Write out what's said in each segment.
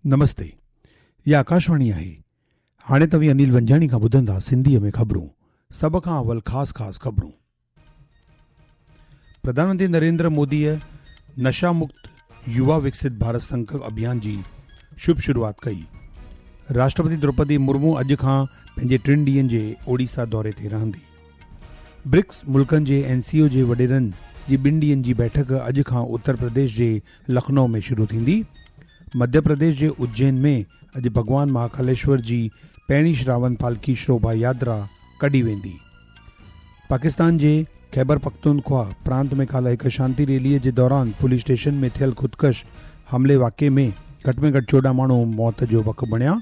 नमस्ते, यह आकाशवाणी है। हाणे तव्हीं अनिल वंजाणी का ॿुधंदा सिंधीअ में ख़बरूं। सभ खां अवल ख़ास ख़बरूं। प्रधानमंत्री नरेंद्र मोदीअ नशा मुक्त युवा विकसित भारत संकल्प अभियान की शुभ शुरुआत कई। राष्ट्रपति द्रौपदी मुर्मू अॼु खां पंहिंजे 3 ॾींहनि जे ओडिशा दौरे ते रहंदी। ब्रिक्स मुल्कनि जे एनसीओ जे वडेरनि जी 2 ॾींहनि जी बैठक अॼु खां उत्तर प्रदेश जे लखनऊ में शुरू थींदी। मध्य प्रदेश के उज्जैन में अॼु भगवान महाकालेश्वर जी पहिरीं श्रावण पालकी शोभा यात्रा कढी वेंदी। पाकिस्तान के खैबर पख्तूनख्वा प्रांत में काल्ह एक शांति रैली के दौरान पुलिस स्टेशन में थियल खुदकश हमले वाक़े में घट 14 माण्हू मौत जो वक़ बणिया।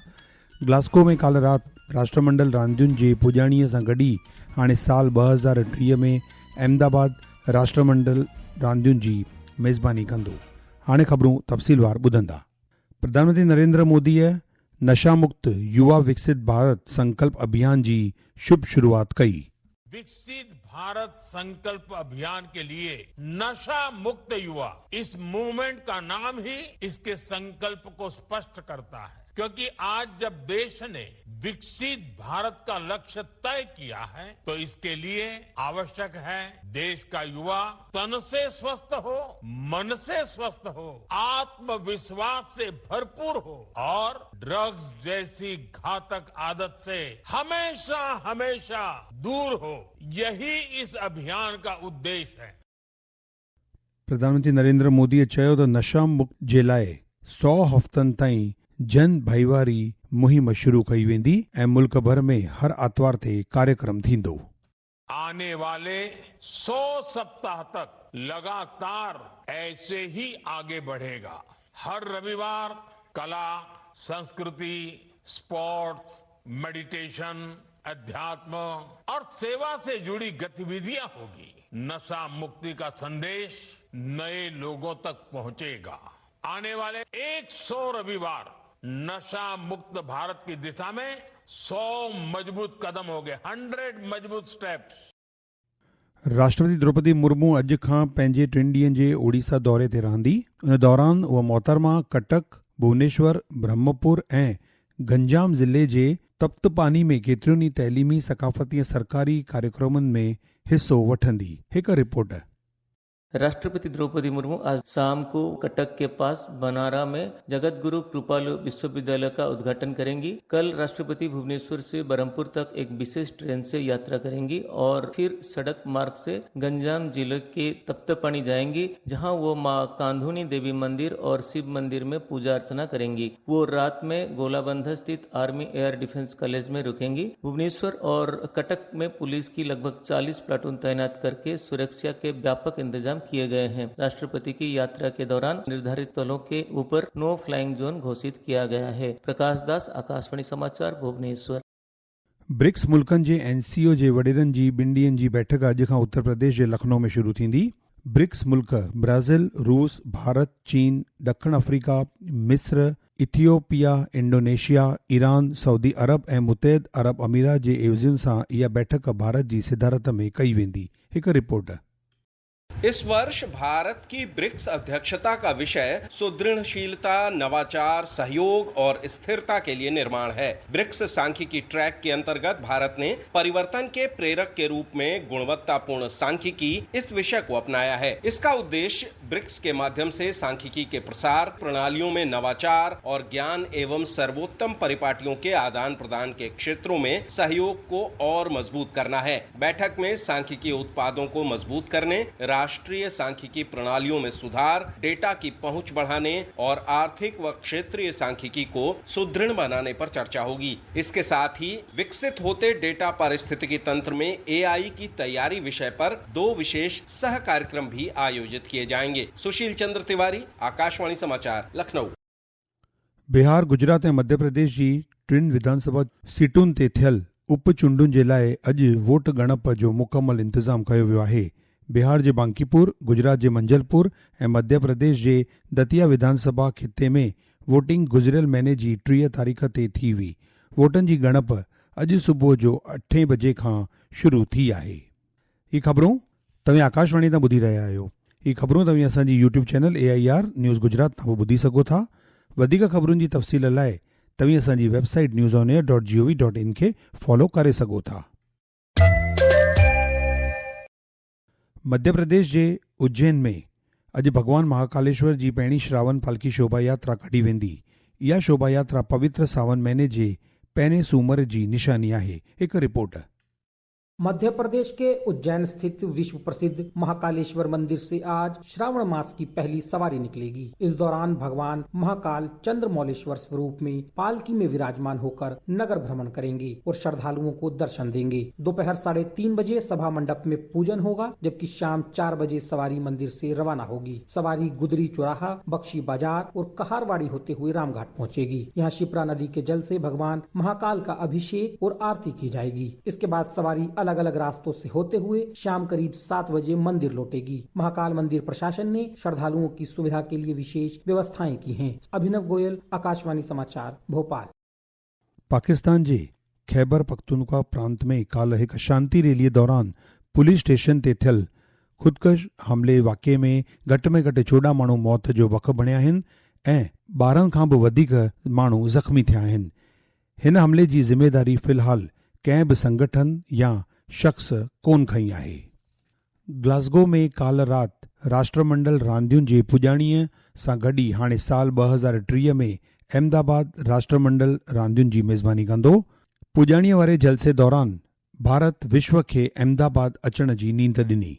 ग्लास्को में काल्ह रात राष्ट्रमंडल रांदियुनि के पुॼाणीअ सां गॾी हाणे साल 2030 में अहमदाबाद राष्ट्रमंडल रांदियुनि की मेज़बानी कंदो। हाणे ख़बरूं तफ़सीलवार ॿुधंदा। प्रधानमंत्री नरेंद्र मोदीअ नशा मुक्त युवा विकसित भारत संकल्प अभियान की शुभ शुरुआत कई। विकसित भारत संकल्प अभियान के लिए नशा मुक्त युवा, इस मूवमेंट का नाम ही इसके संकल्प को स्पष्ट करता है। क्योंकि आज जब देश ने विकसित भारत का लक्ष्य तय किया है तो इसके लिए आवश्यक है देश का युवा तन से स्वस्थ हो, मन से स्वस्थ हो, आत्मविश्वास से भरपूर हो और ड्रग्स जैसी घातक आदत से हमेशा हमेशा दूर हो। यही इस अभियान का उद्देश्य है। प्रधानमंत्री नरेंद्र मोदी चयो तो नशा मुक्त जे लाइ 100 हफ़्तनि ताईं जन भाईवारी मुहिम शुरू कई वेंदी ऐं मुल्क भर में हर आतवार ते कार्यक्रम थींदो। आने वाले 100 सप्ताह तक लगातार ऐसे ही आगे बढ़ेगा। हर रविवार कला, संस्कृति, स्पोर्ट्स, मेडिटेशन, अध्यात्म और सेवा से जुड़ी गतिविधियां होगी। नशा मुक्ति का संदेश नए लोगों तक पहुंचेगा। आने वाले 100 रविवार नशा मुक्त भारत की दिशा में 100 मजबूत कदम हो गए, 100 मजबूत स्टेप्स। राष्ट्रपति द्रौपदी मुर्मू अॼु खां पंहिंजे 3 ॾींहनि जे ओडिशा दौरे ते रहंदी। उन दौरान उहा मोहतरमा कटक, भुवनेश्वर, ब्रह्मपुर ऐं गंजाम ज़िले जे तप्तपानी में केतिरियुनि ई तइलीमी, सक़ाफ़ती ऐं सरकारी कार्यक्रमनि में हिस्सो वठंदी। हिकु रिपोर्ट। राष्ट्रपति द्रौपदी मुर्मू आज शाम को कटक के पास बनारा में जगत गुरु कृपालु विश्वविद्यालय का उद्घाटन करेंगी। कल राष्ट्रपति भुवनेश्वर से बरहमपुर तक एक विशेष ट्रेन से यात्रा करेंगी और फिर सड़क मार्ग से गंजाम जिले के तप्तपानी जाएंगी, जहां वो मां कांधुनी देवी मंदिर और शिव मंदिर में पूजा अर्चना करेंगी। वो रात में गोलाबंधा स्थित आर्मी एयर डिफेंस कॉलेज में रुकेंगी। भुवनेश्वर और कटक में पुलिस की लगभग 40 प्लाटून तैनात करके सुरक्षा के व्यापक इंतजाम किए गए हैं। राष्ट्रपति की यात्रा के दौरान निर्धारित स्थलों के ऊपर नो फ्लाइंग जोन घोषित किया गया है। प्रकाश दास, आकाशवाणी समाचार, भुवनेश्वर। ब्रिक्स मुल्कनि जे एनसीओ जे वडेरनि जी 2 ॾींहनि जी बैठक अॼु खां उत्तर प्रदेश जे लखनऊ में शुरू थींदी। ब्रिक्स मुल्क ब्राज़ील, रूस, भारत, चीन, ॾखण अफ्रीका, मिस्र, इथियोपिया, इंडोनेशिया, ईरान, सऊदी अरब ऐं मुतहद अरब अमीरात जे एवज़ियुनि सां इहा बैठक भारत जी सिधारत में कई वेंदी। हिकु रिपोर्ट। इस वर्ष भारत की ब्रिक्स अध्यक्षता का विषय सुदृढ़शीलता, नवाचार, सहयोग और स्थिरता के लिए निर्माण है। ब्रिक्स सांख्यिकी ट्रैक के अंतर्गत भारत ने परिवर्तन के प्रेरक के रूप में गुणवत्तापूर्ण सांख्यिकी इस विषय को अपनाया है। इसका उद्देश्य ब्रिक्स के माध्यम से सांख्यिकी के प्रसार, प्रणालियों में नवाचार और ज्ञान एवं सर्वोत्तम परिपाटियों के आदान प्रदान के क्षेत्रों में सहयोग को और मजबूत करना है। बैठक में सांख्यिकी उत्पादों को मजबूत करने, राष्ट्रीय सांख्यिकी प्रणालियों में सुधार, डेटा की पहुंच बढ़ाने और आर्थिक व क्षेत्रीय सांख्यिकी को सुदृढ़ बनाने पर चर्चा होगी। इसके साथ ही विकसित होते डेटा पारिस्थितिकी तंत्र में एआई की तैयारी विषय पर 2 विशेष सह कार्यक्रम भी आयोजित किए जाएंगे। सुशील चंद्र तिवारी, आकाशवाणी समाचार, लखनऊ। बिहार, गुजरात ऐं मध्य प्रदेश जी 3 विधानसभा सीटुनि ते थियल उपचूंडुनि जे लाइ अॼु वोट ॻणप जो मुकमल इंतज़ाम कयो वियो आहे। बिहार जे बांकीपुर, गुजरात जे मंजलपुर ऐं मध्य प्रदेश जे दतिया विधानसभा खिते में वोटिंग गुज़िरियल महीने जी 30 तारीख़ ते थी हुई। वोटनि जी ॻणप अॼु सुबुह जो 8 बजे खां शुरू थी आहे। ही ख़बरूं तव्हां आकाशवाणी तां ॿुधी रहिया आहियो। ही ख़बरूं तव्हां असांजी YouTube channel AIR news Gujarat तां ॿुधी सघो था। वधीक ख़बरुनि जी तफ़सील लाइ तव्हीं असांजी वेबसाइट newsonair.gov.in खे फॉलो करे सघो था। मध्य प्रदेश जे उज्जैन में अॼु भगवान महाकालेश्वर जी पहिरीं श्रावण पालकी शोभा यात्रा कढी वेंदी। इहा शोभा यात्रा पवित्र सावन महीने जे पहिरें सूमर जी निशानी आहे। हिकु रिपोर्ट। मध्य प्रदेश के उज्जैन स्थित विश्व प्रसिद्ध महाकालेश्वर मंदिर से आज श्रावण मास की पहली सवारी निकलेगी। इस दौरान भगवान महाकाल चंद्रमौलेश्वर स्वरूप में पालकी में विराजमान होकर नगर भ्रमण करेंगे और श्रद्धालुओं को दर्शन देंगे। दोपहर 3:30 बजे सभा मंडप में पूजन होगा, जबकि शाम 4 बजे सवारी मंदिर से रवाना होगी। सवारी गुदरी चौराहा, बख्शी बाजार और कहारवाड़ी होते हुए रामघाट पहुंचेगी। यहाँ शिप्रा नदी के जल से भगवान महाकाल का अभिषेक और आरती की जाएगी। इसके बाद सवारी अलग अलग रास्तों से होते हुए शाम करीब 7 बजे मंदिर लौटेगी। महाकाल मंदिर प्रशासन ने श्रद्धालुओं की सुविधा के लिए विशेष व्यवस्थाएं की हैं। अभिनव गोयल, आकाशवाणी समाचार, भोपाल। पाकिस्तान जे खैबर पख्तूनख्वा प्रांत में काल हिकु शांति रैलीअ दौरान पुलिस स्टेशन ते थियल ख़ुदकश हमले वाक़े में घटि 14 माण्हू मौत जो वक़ बणिया आहिनि ऐं 12 खां बि वधीक माण्हू ज़ख़्मी थिया आहिनि। हिन हमले जी ज़िमेदारी फ़िलहाल कंहिं बि संगठन या शख़्स कोन खई आहे। ग्लासगो में काल राति राष्ट्रमंडल रांदियुनि जे पुॼाणीअ सां गॾु ई हाणे साल 2023 में अहमदाबाद राष्ट्रमंडल रांदियुनि जी मेज़बानी कंदो। पुॼाणीअ वारे जलसे दौरान भारत विश्व खे अहमदाबाद अचण जी नींड ॾिनी।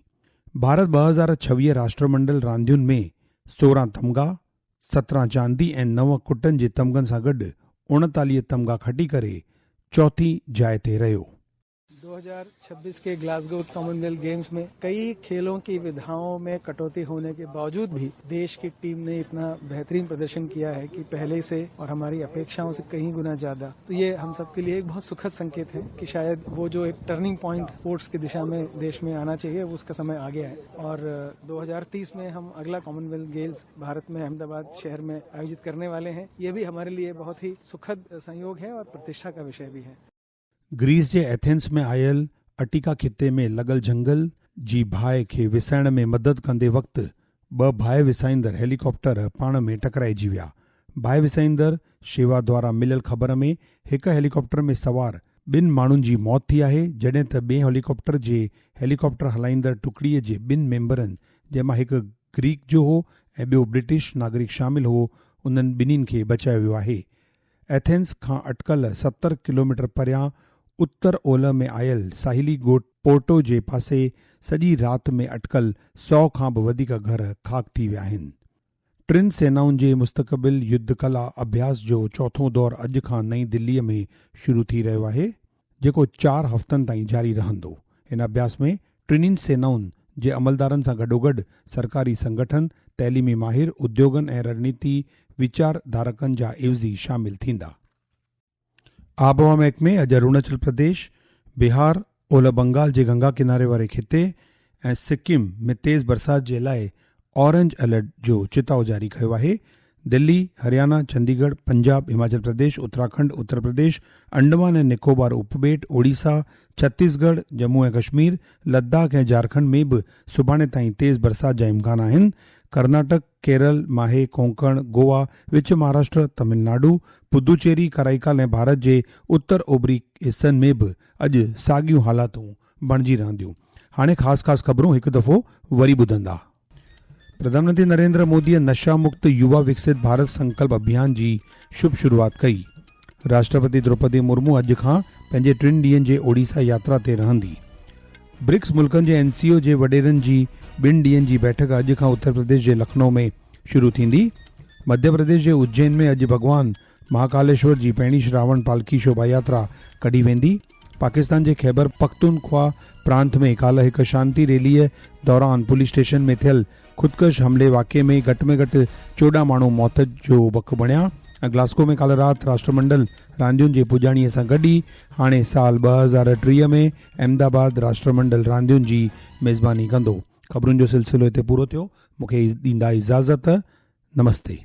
भारत 2026 राष्ट्रमंडल रांदियुनि में 16 तमग़ा, 17 चांदी ऐं 9 कुटनि जे तमग़नि सां गॾु 39 तमग़ा खटी करे चौथी जाइ ते रहियो। 2026 के ग्लासगो कॉमनवेल्थ गेम्स में कई खेलों की विधाओं में कटौती होने के बावजूद भी देश की टीम ने इतना बेहतरीन प्रदर्शन किया है कि पहले से और हमारी अपेक्षाओं से कहीं गुना ज्यादा। तो ये हम सबके लिए एक बहुत सुखद संकेत है कि शायद वो जो एक टर्निंग पॉइंट स्पोर्ट्स की दिशा में देश में आना चाहिए उसका समय आ गया है। और 2030 में हम अगला कॉमनवेल्थ गेम्स भारत में अहमदाबाद शहर में आयोजित करने वाले हैं। ये भी हमारे लिए बहुत ही सुखद संयोग है और प्रतिष्ठा का विषय भी है। ग्रीस जे एथेंस में आयल अटिका खिते में लॻल झंगल जी भाए खे विसाइण में मदद कंदे वक़्तु 2 भाए विसाईंदड़ हेलीकॉप्टर पाण में टकराइजी विया। भाए विसाईंदड़ शेवा द्वारा मिलियल ख़बर में हिकु हेलीकॉप्टर में सवार 2 माण्हुनि जी मौत थी आहे, जॾहिं त ॿिए हेलीकॉप्टर जे हेलीकॉप्टर हलाईंदड़ टुकड़ीअ जे 2 मेंबरनि, जंहिंमां हिकु ग्रीक जो हो ऐं ॿियो ब्रिटिश नागरिक शामिल हो, उन्हनि ॿिन्हिनि खे बचायो वियो आहे। एथेंस खां अटकल 70 किलोमीटर परियां उत्तर ओलह में आयल साहिली ॻोठ पोर्टो जे पासे सॼी राति में अटकल 100 खां बि वधीक घर खाक थी विया आहिनि। 3 सेनाउनि जे मुस्तक़बिल युद्ध कला अभ्यास जो चौथों दौरु अॼु खां नईं दिल्लीअ में शुरू थी रहियो आहे, जेको 4 हफ़्तनि ताईं जारी रहंदो। हिन अभ्यास में 3 सेनाउनि जे अमलदारनि सां गॾोगॾु सरकारी संगठन, तइलीमी माहिर, उद्योगनि ऐं रणनीति वीचारधारकनि जा एवज़ी शामिल थींदा। आबहवा महकमे अॼु अरुणाचल प्रदेश, बिहार, ओलह बंगाल जे गंगा किनारे वारे खिते ऐं सिक्किम में तेज़ बरसात जे लाइ ऑरेंज अलर्ट जो चिताव जारी कयो आहे। दिल्ली, हरियाणा, चंडीगढ़, पंजाब, हिमाचल प्रदेश, उत्तराखंड, उत्तर प्रदेश, अंडमान ऐं निकोबार उपबेट, ओडिशा, छत्तीसगढ़, जम्मू ऐं कश्मीर, लद्दाख ऐं झारखंड में बि सुभाणे ताईं तेज़ बरसात जा इम्कान आहिनि। कर्नाटक, केरल, माहे, कोंकण, गोवा, विच महाराष्ट्र, तमिलनाडु, पुदुचेरी, कराईकाल ऐं भारत जे उत्तर ओभरी हिस्सनि में बि अॼु साॻियूं हालातूं बणिजी रहंदियूं। हाणे ख़ासि ख़बरूं हिकु दफ़ो वरी ॿुधंदा। प्रधानमंत्री नरेंद्र मोदीअ नशा मुक्त युवा विकसित भारत संकल्प अभियान जी शुभ शुरूआत कई। राष्ट्रपति द्रौपदी मुर्मू अॼु खां पंहिंजे 3 ॾींहनि जे ओडिशा यात्रा ते रहंदी। ब्रिक्स मुल्कनि जे NCO जे वॾेरनि जी 2 ॾींहनि जी बैठक अॼु खां उत्तर प्रदेश जे लखनऊ में शुरू थींदी। मध्य प्रदेश जे उज्जैन में अॼु भगवान महाकालेश्वर जी पहिरीं श्रावण पालकी शोभा यात्रा कढी वेंदी। पाकिस्तान जे खैबर पख्तूनख्वा प्रांत में काल्ह हिकु शांति रैलीअ दौरान पुलिस स्टेशन में थियल ख़ुदकश हमले वाक़े में घटि 14 माण्हू मौत जो वक़ बणिया। ग्लासगो में काल्ह राति राष्ट्रमंडल रांदियुनि जे पुॼाणीअ सां गॾु ई हाणे साल 2023 में अहमदाबाद राष्ट्रमंडल रांदियुनि जी मेज़बानी कंदो। ख़बरुनि जो सिलसिलो हिते पूरो थियो। मूंखे ॾींदा इजाज़त। नमस्ते।